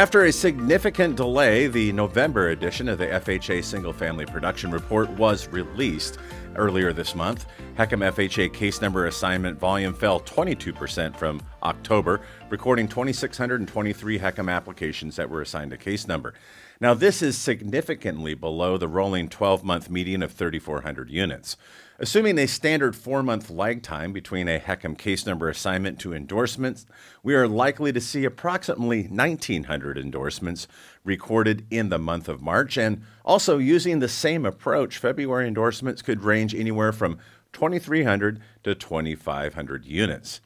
After a significant delay, the November edition of the FHA Single Family Production Report was released earlier this month. HECM FHA case number assignment volume fell 22% from October, recording 2,623 HECM applications that were assigned a case number. Now, this is significantly below the rolling 12-month median of 3,400 units. Assuming a standard 4-month lag time between a HECM case number assignment to endorsements, we are likely to see approximately 1,900 endorsements recorded in the month of March. And also, using the same approach, February endorsements could range anywhere from 2,300 to 2,500 units.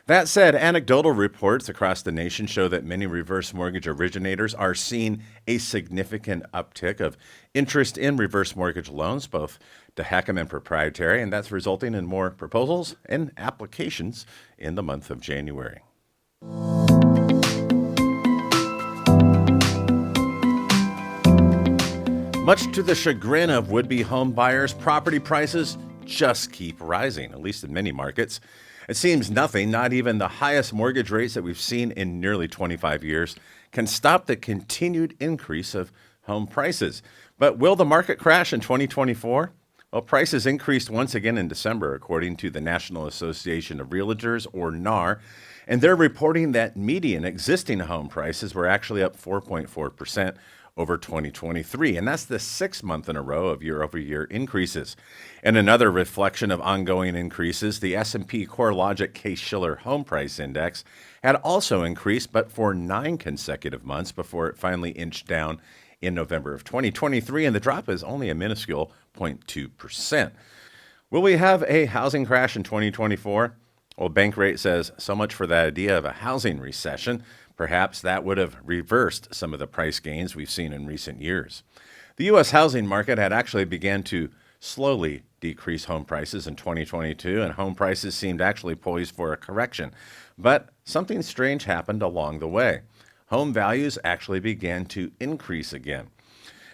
That said, anecdotal reports across the nation show that many reverse mortgage originators are seeing a significant uptick of interest in reverse mortgage loans, both to HECM and proprietary, and that's resulting in more proposals and applications in the month of January. Much to the chagrin of would-be home buyers, property prices just keep rising, at least in many markets. It seems nothing, not even the highest mortgage rates that we've seen in nearly 25 years, can stop the continued increase of home prices. But will the market crash in 2024? Well, prices increased once again in December, according to the National Association of Realtors, or NAR, and they're reporting that median existing home prices were actually up 4.4% over 2023, and that's the 6th month in a row of year-over-year increases. And another reflection of ongoing increases, the S&P CoreLogic Case-Shiller Home Price Index had also increased, but for 9 consecutive months before it finally inched down in November of 2023, and the drop is only a minuscule 0.2%. Will we have a housing crash in 2024? Well, Bankrate says so much for the idea of a housing recession. Perhaps that would have reversed some of the price gains we've seen in recent years. The U.S. housing market had actually began to slowly decrease home prices in 2022, and home prices seemed actually poised for a correction. But something strange happened along the way. Home values actually began to increase again.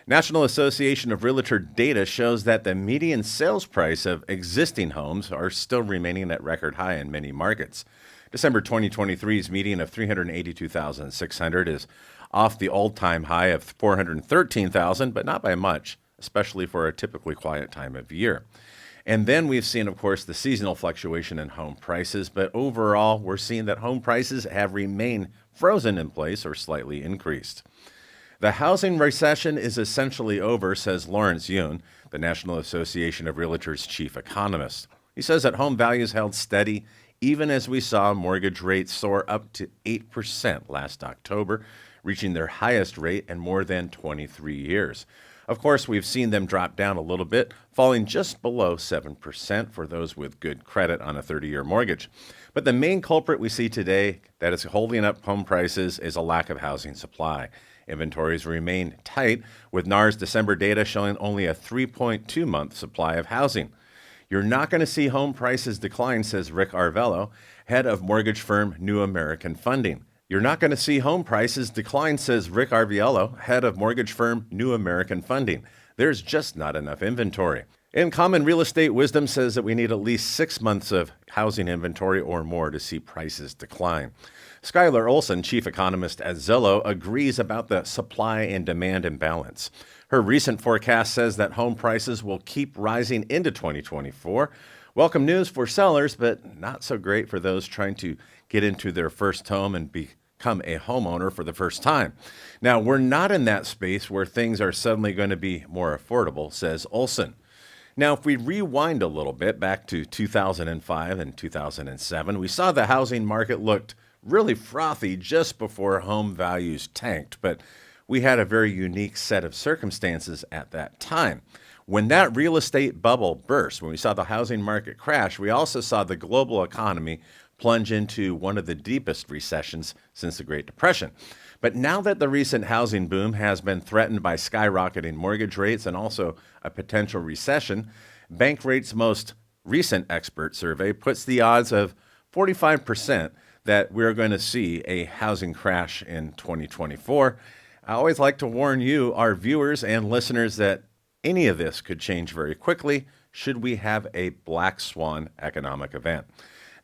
National Association of Realtor data shows that the median sales price of existing homes are still remaining at record high in many markets. December 2023's median of $382,600 is off the all-time high of $413,000, but not by much, especially for a typically quiet time of year. And then we've seen, of course, the seasonal fluctuation in home prices, but overall, we're seeing that home prices have remained frozen in place or slightly increased. The housing recession is essentially over, says Lawrence Yun, the National Association of Realtors chief economist. He says that home values held steady even as we saw mortgage rates soar up to 8% last October, reaching their highest rate in more than 23 years. Of course, we've seen them drop down a little bit, falling just below 7% for those with good credit on a 30-year mortgage. But the main culprit we see today that is holding up home prices is a lack of housing supply. Inventories remain tight, with NAR's December data showing only a 3.2-month supply of housing. You're not going to see home prices decline, says Rick Arvello, head of mortgage firm New American Funding. You're not going to see home prices decline, says Rick Arvello, head of mortgage firm New American Funding. There's just not enough inventory. And common real estate wisdom says that we need at least 6 months of housing inventory or more to see prices decline. Skylar Olson, chief economist at Zillow, agrees about the supply and demand imbalance. Her recent forecast says that home prices will keep rising into 2024. Welcome news for sellers, but not so great for those trying to get into their first home and become a homeowner for the first time. Now, we're not in that space where things are suddenly going to be more affordable, says Olson. Now, if we rewind a little bit back to 2005 and 2007, we saw the housing market looked really frothy just before home values tanked, but we had a very unique set of circumstances at that time. When that real estate bubble burst, when we saw the housing market crash, we also saw the global economy plunge into one of the deepest recessions since the Great Depression. But now that the recent housing boom has been threatened by skyrocketing mortgage rates and also a potential recession, Bankrate's most recent expert survey puts the odds of 45% that we're going to see a housing crash in 2024. I always like to warn you, our viewers and listeners, that any of this could change very quickly should we have a black swan economic event.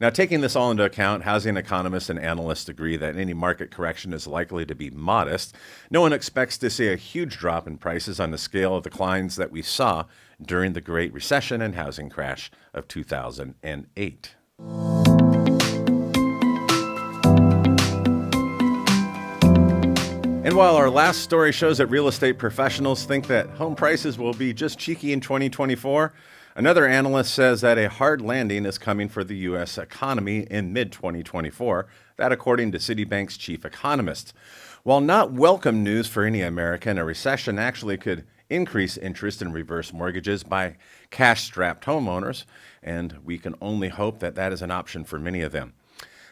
Now, taking this all into account, housing economists and analysts agree that any market correction is likely to be modest. No one expects to see a huge drop in prices on the scale of declines that we saw during the Great Recession and housing crash of 2008. And while our last story shows that real estate professionals think that home prices will be just cheeky in 2024, another analyst says that a hard landing is coming for the U.S. economy in mid-2024, that according to Citibank's chief economist. While not welcome news for any American, a recession actually could increase interest in reverse mortgages by cash-strapped homeowners, and we can only hope that that is an option for many of them.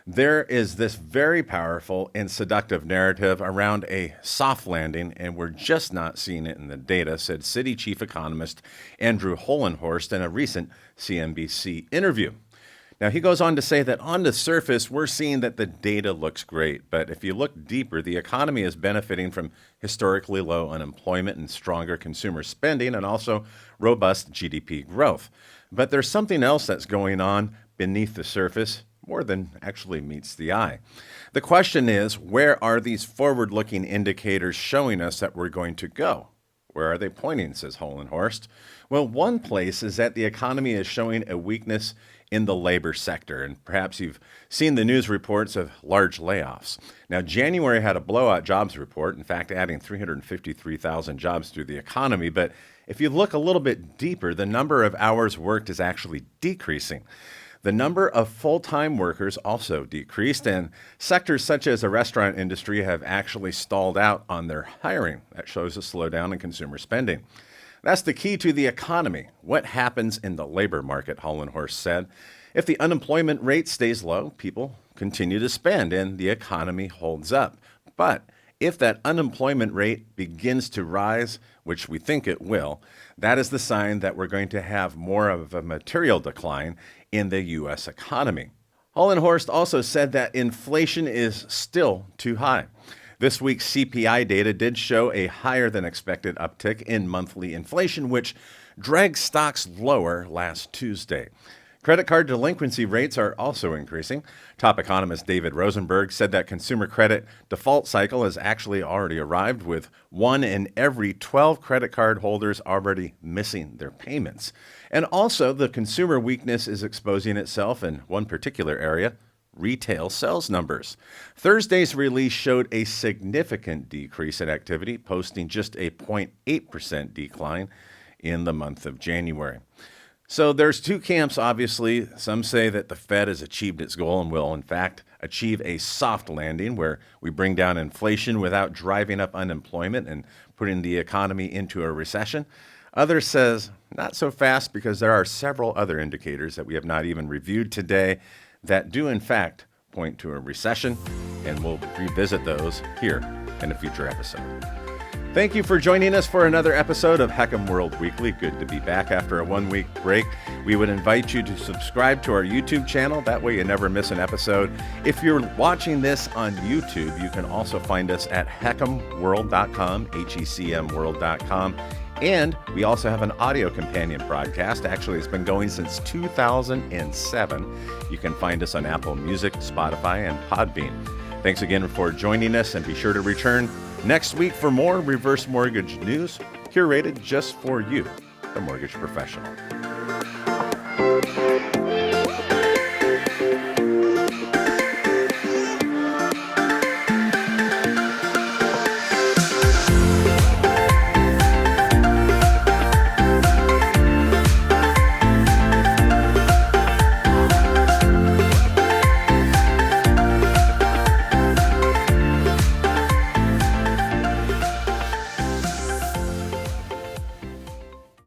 There is this very powerful and seductive narrative around a soft landing, and we're just not seeing it in the data, said Citi chief economist Andrew Hollenhorst in a recent CNBC interview. Now, he goes on to say that on the surface, we're seeing that the data looks great, but if you look deeper, the economy is benefiting from historically low unemployment and stronger consumer spending and also robust GDP growth. But there's something else that's going on beneath the surface, more than actually meets the eye. The question is, where are these forward-looking indicators showing us that we're going to go? Where are they pointing, says Hollenhorst? Well, one place is that the economy is showing a weakness in the labor sector, and perhaps you've seen the news reports of large layoffs. Now, January had a blowout jobs report, in fact, adding 353,000 jobs to the economy, but if you look a little bit deeper, the number of hours worked is actually decreasing. The number of full-time workers also decreased, and sectors such as the restaurant industry have actually stalled out on their hiring. That shows a slowdown in consumer spending. That's the key to the economy. What happens in the labor market, Hollenhorst said. If the unemployment rate stays low, people continue to spend and the economy holds up. But if that unemployment rate begins to rise, which we think it will, that is the sign that we're going to have more of a material decline in the U.S. economy. Hollenhorst also said that inflation is still too high. This week's CPI data did show a higher than expected uptick in monthly inflation, which dragged stocks lower last Tuesday. Credit card delinquency rates are also increasing. Top economist David Rosenberg said that consumer credit default cycle has actually already arrived, with 1 in every 12 credit card holders already missing their payments. And also, the consumer weakness is exposing itself in one particular area: retail sales numbers. Thursday's release showed a significant decrease in activity, posting just a 0.8% decline in the month of January. So there's two camps, obviously. Some say that the Fed has achieved its goal and will, in fact, achieve a soft landing where we bring down inflation without driving up unemployment and putting the economy into a recession. Others says not so fast, because there are several other indicators that we have not even reviewed today that do, in fact, point to a recession, and we'll revisit those here in a future episode. Thank you for joining us for another episode of HECMWorld Weekly. Good to be back after a one-week break. We would invite you to subscribe to our YouTube channel. That way you never miss an episode. If you're watching this on YouTube, you can also find us at HECMWorld.com, HECMWorld.com. And we also have an audio companion broadcast. Actually, it's been going since 2007. You can find us on Apple Music, Spotify, and Podbean. Thanks again for joining us, and be sure to return next week for more reverse mortgage news curated just for you, the mortgage professional.